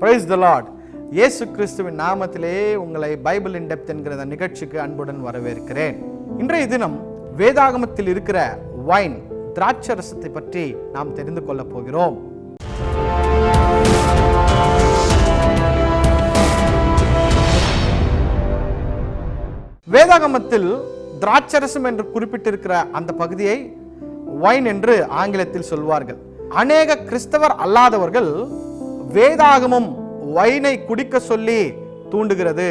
Praise the Lord. இயேசு கிறிஸ்துவின் நாமத்திலே உங்களை பைபிள் இன் டெப்த் என்கிற இந்த நிகழ்ச்சிக்கு அன்புடன் வரவேற்கிறேன். இன்றைய தினம் வேதாகமத்தில் இருக்கிற வைன், திராட்சை ரசத்தை பற்றி நாம் தெரிந்து கொள்ளப் போகிறோம். வேதாகமத்தில் திராட்சரசம் என்று குறிப்பிட்டிருக்கிற அந்த பகுதியை வைன் என்று ஆங்கிலத்தில் சொல்வார்கள். அநேக கிறிஸ்தவர் அல்லாதவர்கள் வேதாகமம் வைனை குடிக்க சொல்லி தூண்டுகிறது.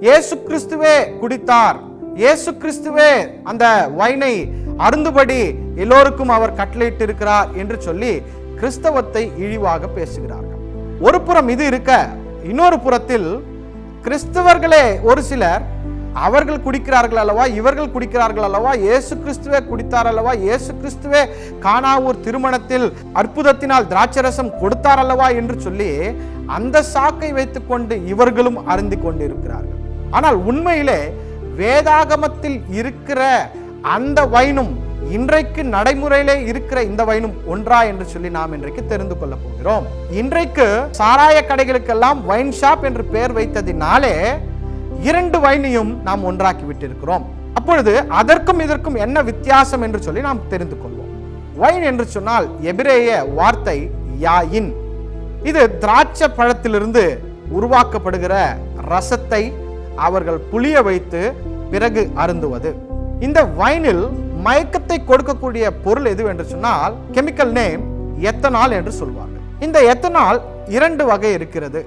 இயேசு கிறிஸ்துவே குடித்தார், இயேசு கிறிஸ்துவே அந்த வைனை அருந்துபடி எல்லோருக்கும் அவர் கட்டளையிட்டு இருக்கிறார் என்று சொல்லி கிறிஸ்தவத்தை இழிவாக பேசுகிறார்கள். ஒரு புறம் இது இருக்க, இன்னொரு புறத்தில் கிறிஸ்தவர்களே ஒரு சிலர் அவர்கள் குடிக்கிறார்கள் அல்லவா, இவர்கள் குடிக்கிறார்கள் அல்லவா, இயேசு கிறிஸ்துவே குடித்தார் அல்லவா, இயேசு கிறிஸ்துவே கானாவூர் திருமணத்தில் அற்புதத்தினால் திராட்சரசம் கொடுத்தார் அல்லவா என்று சொல்லி அந்த சாக்கை வைத்துக்கொண்டு இவர்களும் அருந்தி கொண்டிருக்கிறார்கள். ஆனால் உண்மையிலே வேதாகமத்தில் இருக்கிற அந்த வைனும் இன்றைக்கு நடைமுறையிலே இருக்கிற இந்த வைனும் ஒன்றா என்று சொல்லி நாம் இன்றைக்கு தெரிந்து கொள்ள போகிறோம். இன்றைக்கு சாராய கடைகளுக்கெல்லாம் வைன் ஷாப் என்று பெயர் வைத்ததினாலே இரண்டு வைனையும் நாம் ஒன்றாக்கி விட்டிருக்கிறோம். அப்பொழுது அதற்கும் இதற்கும் என்ன வித்தியாசம் என்று சொல்லி நாம் தெரிந்து கொள்வோம். வைன் என்று சொன்னால் எபிரேய வார்த்தை யாயின். இது திராட்சை பழத்திலிருந்து உருவாக்கப்படுகிற ரசத்தை அவர்கள் புளிய வைத்து பிறகு அருந்துவது. இந்த வைனில் மயக்கத்தை கொடுக்கக்கூடிய பொருள் எது என்று சொன்னால் கெமிக்கல் நேம் எத்தனால் என்று சொல்வார்கள். இந்த எத்தனால் இரண்டு வகை இருக்கிறது.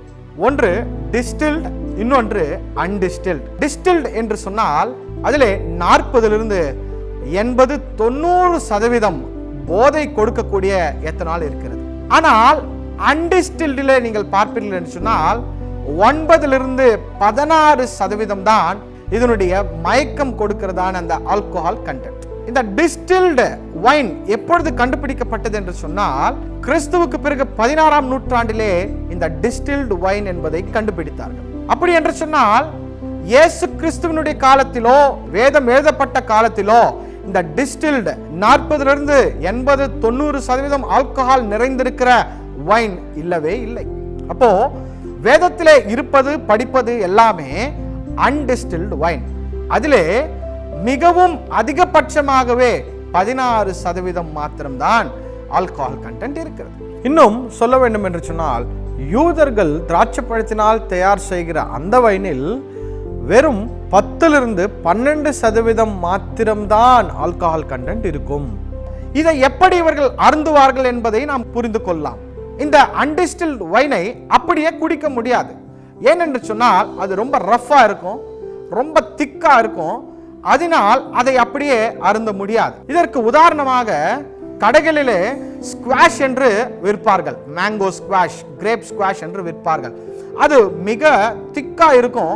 ஒன்று டிஸ்டில்ட், இன்னொன்று அன்டிஸ்டில்ட். டிஸ்டில்ட் என்று சொன்னால் அதிலே 40 80 90% போதை கொடுக்கக்கூடிய எத்தனால் இருக்கிறது. ஆனால் அன்டிஸ்டில்டிலே நீங்கள் பார்ப்பீர்கள் என்று சொன்னால் 9 16% தான் இதனுடைய மயக்கம் கொடுக்கிறதான அந்த ஆல்கஹால் கண்டென்ட். இந்த டிஸ்டில்டு வைன் எப்பொழுது கண்டுபிடிக்கப்பட்டது என்று சொன்னால் கிறிஸ்துவுக்கு பிறகு 16ஆம் நூற்றாண்டிலே இந்த டிஸ்டில்டு வைன் என்பதை கண்டுபிடித்தார்கள். அப்படி என்று சொன்னால் இயேசு கிறிஸ்துவினுடைய காலத்திலோ வேதம் எழுதப்பட்ட காலத்திலோ இந்த டிஸ்டில்டு 40 80 90% ஆல்கஹால் நிறைந்திருக்கிற வைன் இல்லவே இல்லை. அப்போ வேதத்திலே இருப்பது படிப்பது எல்லாமே அன்டிஸ்டில்டு வைன். அதிலே மிகவும் அதிகபட்சமாகவே 16% மாத்திரம்தான் ஆல்கஹால் கண்டென்ட் இருக்கிறது. இன்னும் சொல்ல வேண்டும் என்று சொன்னால் யூதர்கள் திராட்சை பழத்தினால் தயார் செய்கிற அந்த வைனில் வெறும் 10 12% மாத்திரம்தான் ஆல்கஹால் கண்டென்ட் இருக்கும். இதை எப்படி இவர்கள் அருந்துவார்கள் என்பதை நாம் புரிந்து கொள்ளலாம். இந்த அன்டிஸ்டில்ட் வைனை அப்படியே குடிக்க முடியாது. ஏனென்று சொன்னால் அது ரொம்ப ரஃபா இருக்கும், ரொம்ப திக்கா இருக்கும். அதனால் அதை அப்படியே அருந்த முடியாது. இதற்கு உதாரணமாக கடைகளிலே ஸ்குவாஷ் என்று விற்பார்கள். மேங்கோ ஸ்குவாஷ், கிரேப் ஸ்குவாஷ் என்று விற்பார்கள். அது மிக திக்கா இருக்கும்.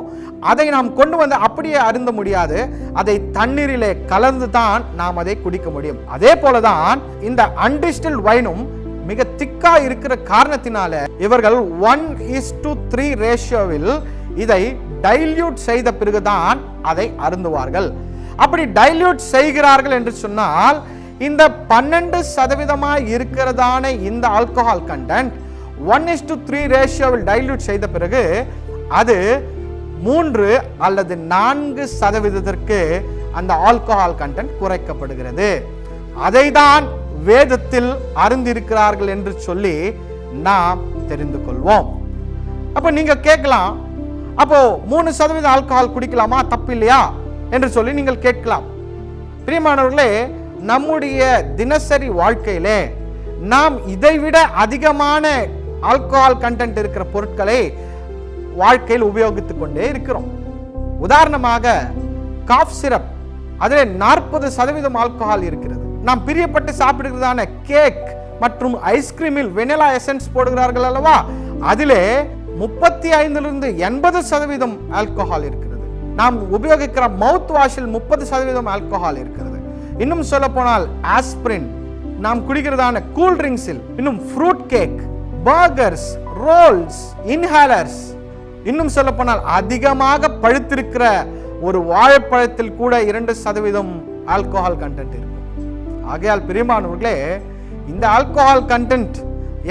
அதை நாம் கொண்டு வந்து அப்படியே அருந்த முடியாது. அதை தண்ணீரிலே கலந்து தான் நாம் அதை குடிக்க முடியும். அதே போலதான் இந்த அன்டிஸ்டில்ட் வைனும் மிக திக்கா இருக்கிற காரணத்தினால இவர்கள் 1:3 ரேஷியோவில் இதை டைல்யூட் செய்த பிறகுதான் அதை அருந்துவார்கள். அப்படி டைல்யூட் செய்கிறார்கள் என்று சொன்னால் இந்த 12% இருக்கிறதான இந்த ஆல்கஹால் கண்டென்ட் 1:3 ரேஷியோவில் டைல்யூட் செய்த பிறகு அது 3 அல்லது 4% அந்த ஆல்கஹால் கண்டென்ட் குறைக்கப்படுகிறது. அதை தான் வேதத்தில் அருந்திருக்கிறார்கள் என்று சொல்லி நாம் தெரிந்து கொள்வோம். அப்ப நீங்க கேட்கலாம், அப்போ 3% ஆல்கஹால் குடிக்கலாமா, தப்பு இல்லையா என்று சொல்லி நீங்கள் கேட்கலாம். பிரியமானவர்களே, நம்முடைய தினசரி வாழ்க்கையிலே நாம் இதைவிட அதிகமான ஆல்கஹால் கண்டென்ட் இருக்கிற பொருட்களை வாழ்க்கையில் உபயோகித்துக் கொண்டே இருக்கிறோம். உதாரணமாக காஃப் சிரப், அதிலே 40% ஆல்கஹால் இருக்கிறது. நாம் பிரியப்பட்டு சாப்பிடுகிறதான கேக் மற்றும் ஐஸ்கிரீமில் வெனிலா எசன்ஸ் போடுகிறார்கள் அல்லவா, அதிலே 35 80% ஆல்கஹால் இருக்கிறது. நாம் உபயோகிக்கிற மவுத் வாஷில் 30% ஆல்கஹால் இருக்கிறது. இன்னும் சொல்ல போனால் ஆஸ்பிரின், நாம் குடிக்கிறதான கூல் ட்ரிங்க்ஸில், இன்னும் fruit cake, burgers, rolls, inhalers, இன்னும் சொல்ல போனால் அதிகமாக பழுத்திருக்கிற ஒரு வாழைப்பழத்தில் கூட 2% ஆல்கஹால் கண்டென்ட் இருக்கும். ஆகையால் பிரியமானவர்களே, இந்த ஆல்கஹால் கண்டென்ட்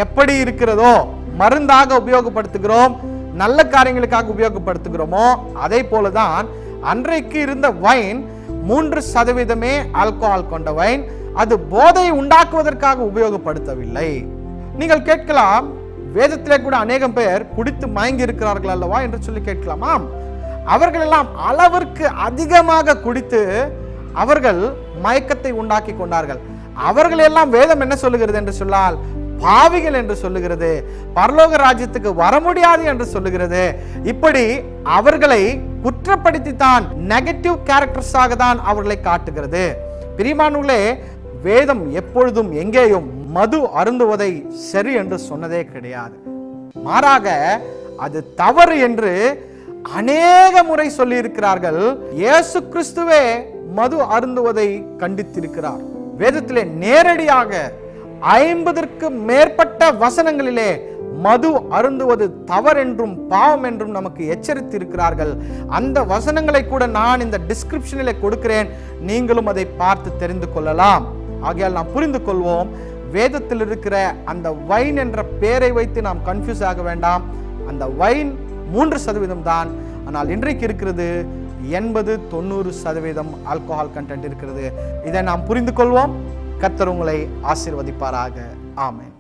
எப்படி இருக்கிறதோ மருந்தாக உபயோகப்படுத்துகிறோம், நல்ல காரியங்களுக்காக உபயோகப்படுத்துகிறோமோ அதே போலதான் அன்றைக்கு இருந்த வைன் 3% ஆல்கஹால் கொண்ட வைன். அது போதை உண்டாக்குவதற்காக உபயோகப்படுத்தவில்லை. நீங்கள் கேட்கலாம், வேதத்திலே கூட அநேகம் பேர் குடித்து மயங்கி இருக்கிறார்கள் அல்லவா என்று சொல்லி கேட்கலாமாம். அவர்கள் எல்லாம் அளவிற்கு அதிகமாக குடித்து அவர்கள் மயக்கத்தை உண்டாக்கி கொண்டார்கள். அவர்கள் எல்லாம் வேதம் என்ன சொல்லுகிறது என்று சொன்னால் பாவிகள் என்று சொல்லுகிறது, பரலோக ராஜ்யத்துக்கு வர முடியாது என்று சொல்லுகிறது. இப்படி அவர்களை குற்றப்படுத்தித்தான், நெகட்டிவ் கேரக்டர்ஸாக தான் அவர்களை காட்டுகிறது. பிரியமானவர்களே, வேதம் எப்பொழுதும் எங்கேயும் மது அருந்துவதை சரி என்று சொன்னதே கிடையாது. மாறாக அது தவறு என்று அநேக முறை சொல்லி இருக்கிறார்கள். இயேசு கிறிஸ்துவே மது அருந்துவதை கண்டித்திருக்கிறார். வேதத்திலே நேரடியாக 50ற்கு மேற்பட்ட வசனங்களிலே மது அருந்துவது தவறென்றும் பாவம் என்றும் நமக்கு எச்சரித்திருக்கிறார்கள். அந்த வசனங்களை கூட நான் இந்த டிஸ்கிரிப்ஷனிலே கொடுக்கிறேன், நீங்களும் அதை பார்த்து தெரிந்து கொள்ளலாம். ஆகையால் நாம் புரிந்து கொள்வோம், வேதத்தில் இருக்கிற அந்த வைன் என்ற பெயரை வைத்து நாம் கன்ஃபியூஸ் ஆக வேண்டாம். அந்த வைன் 3% தான், ஆனால் இன்றைக்கு இருக்கிறது 80-90% ஆல்கஹால் கண்டென்ட் இருக்கிறது. இதை நாம் புரிந்து கொள்வோம். கர்த்தர் உங்களை ஆசீர்வதிப்பாராக. ஆமென்.